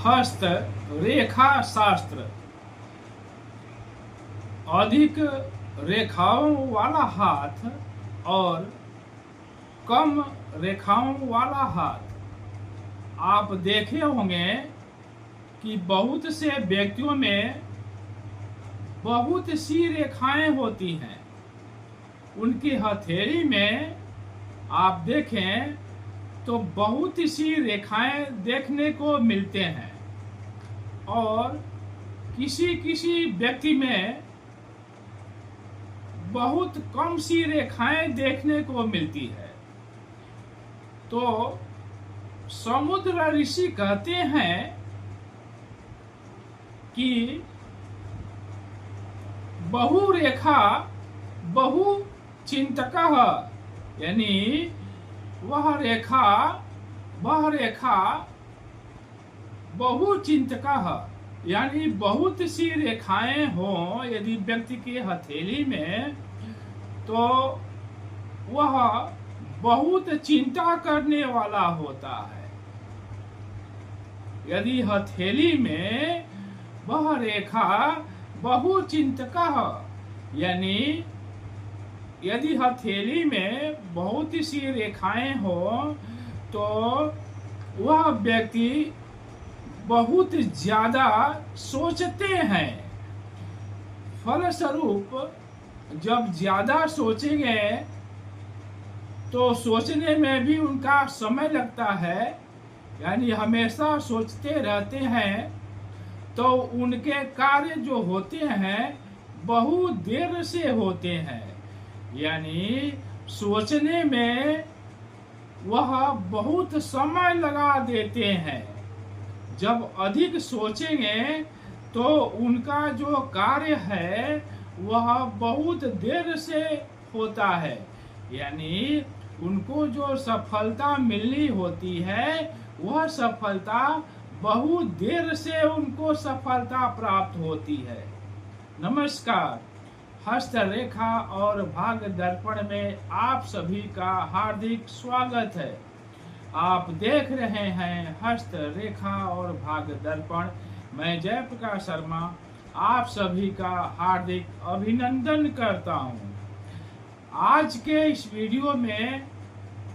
हस्त रेखा शास्त्र। अधिक रेखाओं वाला हाथ और कम रेखाओं वाला हाथ। आप देखे होंगे कि बहुत से व्यक्तियों में बहुत सी रेखाएं होती हैं। उनकी हथेली में आप देखें तो बहुत सी रेखाएं देखने को मिलते हैं और किसी किसी व्यक्ति में बहुत कम सी रेखाएं देखने को मिलती है। तो समुद्र ऋषि कहते हैं कि बहु रेखा बहु चिंतकः, यानी वह रेखा बहु चिंतकः, यानी बहुत सी रेखाएं हों यदि व्यक्ति की हथेली में तो वह बहुत चिंता करने वाला होता है। यदि हथेली में वह रेखा बहु चिंतकः, यानी यदि हथेली में बहुत सी रेखाएं हो तो वह व्यक्ति बहुत ज्यादा सोचते हैं। फलस्वरूप जब ज्यादा सोचेंगे तो सोचने में भी उनका समय लगता है, यानी हमेशा सोचते रहते हैं तो उनके कार्य जो होते हैं बहुत देर से होते हैं। यानी सोचने में वह बहुत समय लगा देते हैं। जब अधिक सोचेंगे तो उनका जो कार्य है वह बहुत देर से होता है, यानी उनको जो सफलता मिलनी होती है वह सफलता बहुत देर से उनको सफलता प्राप्त होती है। नमस्कार, हस्तरेखा और भाग्य दर्पण में आप सभी का हार्दिक स्वागत है। आप देख रहे हैं हस्तरेखा और भाग्य दर्पण। मैं जयप्रकाश शर्मा आप सभी का हार्दिक अभिनंदन करता हूं। आज के इस वीडियो में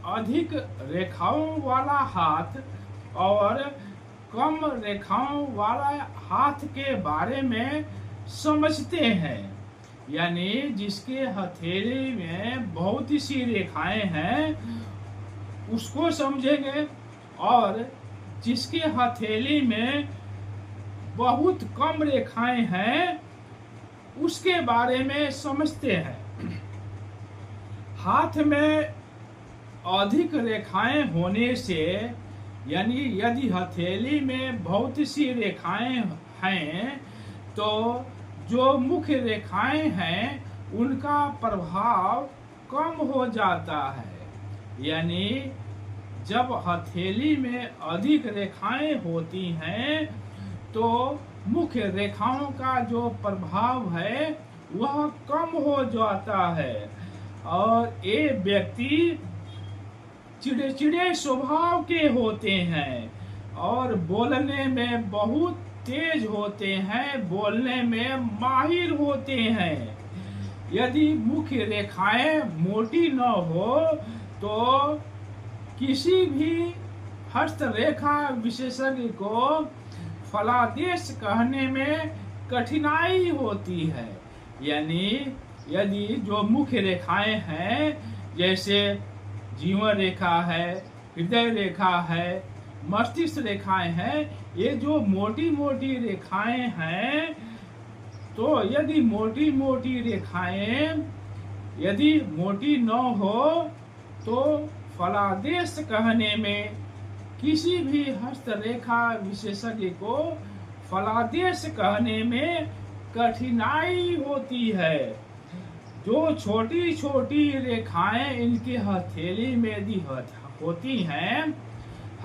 अधिक रेखाओं वाला हाथ और कम रेखाओं वाला हाथ के बारे में समझते हैं। यानी जिसके हथेली में बहुत सी रेखाएं हैं उसको समझेंगे और जिसके हथेली में बहुत कम रेखाएं हैं उसके बारे में समझते हैं। हाथ में अधिक रेखाएं होने से, यानी यदि हथेली में बहुत सी रेखाएं हैं तो जो मुख्य रेखाएं हैं उनका प्रभाव कम हो जाता है। यानी जब हथेली में अधिक रेखाएं होती हैं तो मुख्य रेखाओं का जो प्रभाव है वह कम हो जाता है और ये व्यक्ति चिड़चिड़े स्वभाव के होते हैं और बोलने में बहुत तेज होते हैं, बोलने में माहिर होते हैं। यदि मुख्य रेखाएं मोटी न हो तो किसी भी हस्तरेखा विशेषज्ञ को फलादेश कहने में कठिनाई होती है। यानी यदि जो मुख्य रेखाएं हैं जैसे जीवन रेखा है, हृदय रेखा है, मस्तिष्क रेखाएं हैं, ये जो मोटी मोटी रेखाएं हैं तो यदि मोटी मोटी रेखाएं यदि मोटी न हो तो फलादेश कहने में किसी भी हस्तरेखा विशेषज्ञ को फलादेश कहने में कठिनाई होती है। जो छोटी छोटी रेखाएं इनकी हथेली में यदि होती हैं,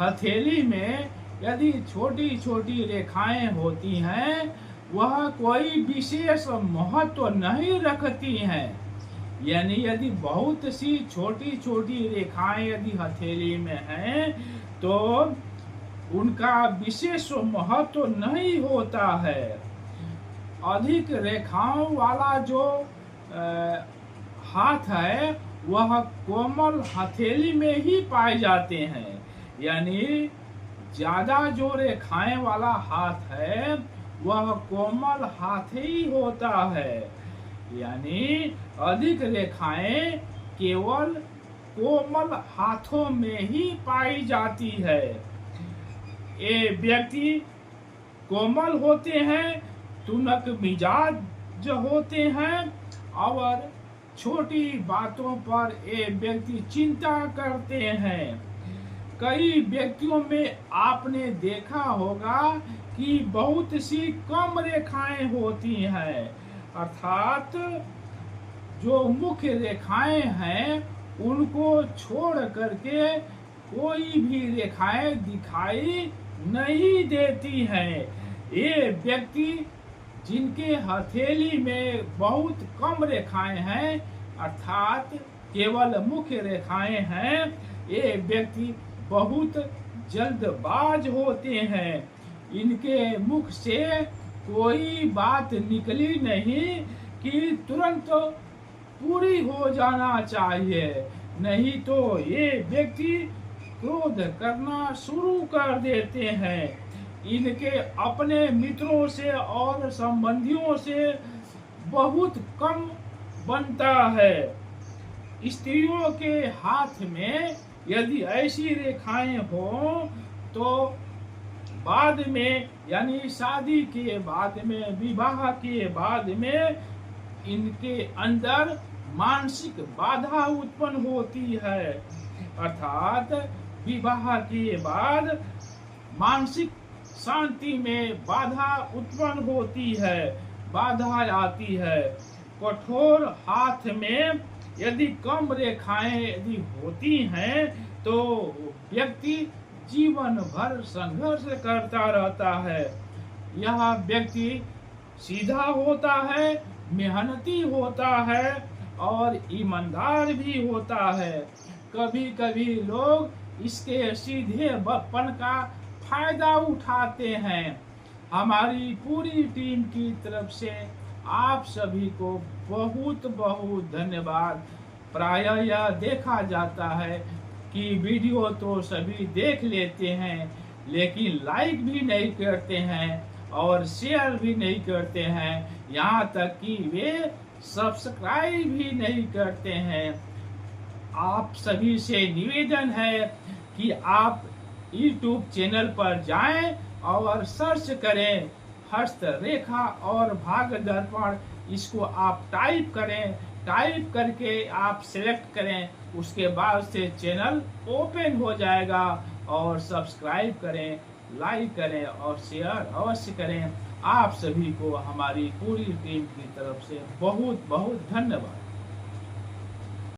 हथेली में यदि छोटी छोटी रेखाएं होती हैं वह कोई विशेष महत्व नहीं रखती हैं। यानी यदि बहुत सी छोटी छोटी रेखाएं यदि हथेली में हैं तो उनका विशेष महत्व नहीं होता है। अधिक रेखाओं वाला जो हाथ है वह कोमल हथेली में ही पाए जाते हैं। यानी ज्यादा जो रेखाएं वाला हाथ है वह कोमल हाथ ही होता है। यानी अधिक रेखाएं केवल कोमल हाथों में ही पाई जाती है। ये व्यक्ति कोमल होते हैं, तुनक मिजाज होते हैं और छोटी बातों पर ये व्यक्ति चिंता करते हैं। कई व्यक्तियों में आपने देखा होगा कि बहुत सी कम रेखाएं होती हैं, अर्थात जो मुख्य रेखाएं हैं उनको छोड़ करके कोई भी रेखाएं दिखाई नहीं देती हैं। ये व्यक्ति जिनके हथेली में बहुत कम रेखाएं हैं, अर्थात केवल मुख्य रेखाएं हैं, ये व्यक्ति बहुत जल्दबाज होते हैं। इनके मुख से कोई बात निकली नहीं कि तुरंत पूरी हो जाना चाहिए, नहीं तो ये व्यक्ति क्रोध करना शुरू कर देते हैं। इनके अपने मित्रों से और संबंधियों से बहुत कम बनता है। स्त्रियों के हाथ में यदि ऐसी रेखाएं हो तो बाद में, यानी शादी के बाद में, विवाह के बाद में इनके अंदर मानसिक बाधा उत्पन्न होती है। अर्थात विवाह के बाद मानसिक शांति में बाधा उत्पन्न होती है, बाधा आती है। कठोर हाथ में यदि कम रेखाएं यदि होती हैं तो व्यक्ति जीवन भर संघर्ष करता रहता है। यह व्यक्ति सीधा होता है, मेहनती होता है और ईमानदार भी होता है। कभी कभी लोग इसके सीधेपन का फायदा उठाते हैं। हमारी पूरी टीम की तरफ से आप सभी को बहुत बहुत धन्यवाद। प्रायः यह देखा जाता है कि वीडियो तो सभी देख लेते हैं लेकिन लाइक भी नहीं करते हैं और शेयर भी नहीं करते हैं, यहाँ तक कि वे सब्सक्राइब भी नहीं करते हैं। आप सभी से निवेदन है कि आप YouTube चैनल पर जाएं और सर्च करें हस्तरेखा और भाग दर्पण, इसको आप टाइप करें, टाइप करके आप सिलेक्ट करें, उसके बाद से चैनल ओपन हो जाएगा और सब्सक्राइब करें, लाइक करें और शेयर अवश्य करें। आप सभी को हमारी पूरी टीम की तरफ से बहुत बहुत धन्यवाद।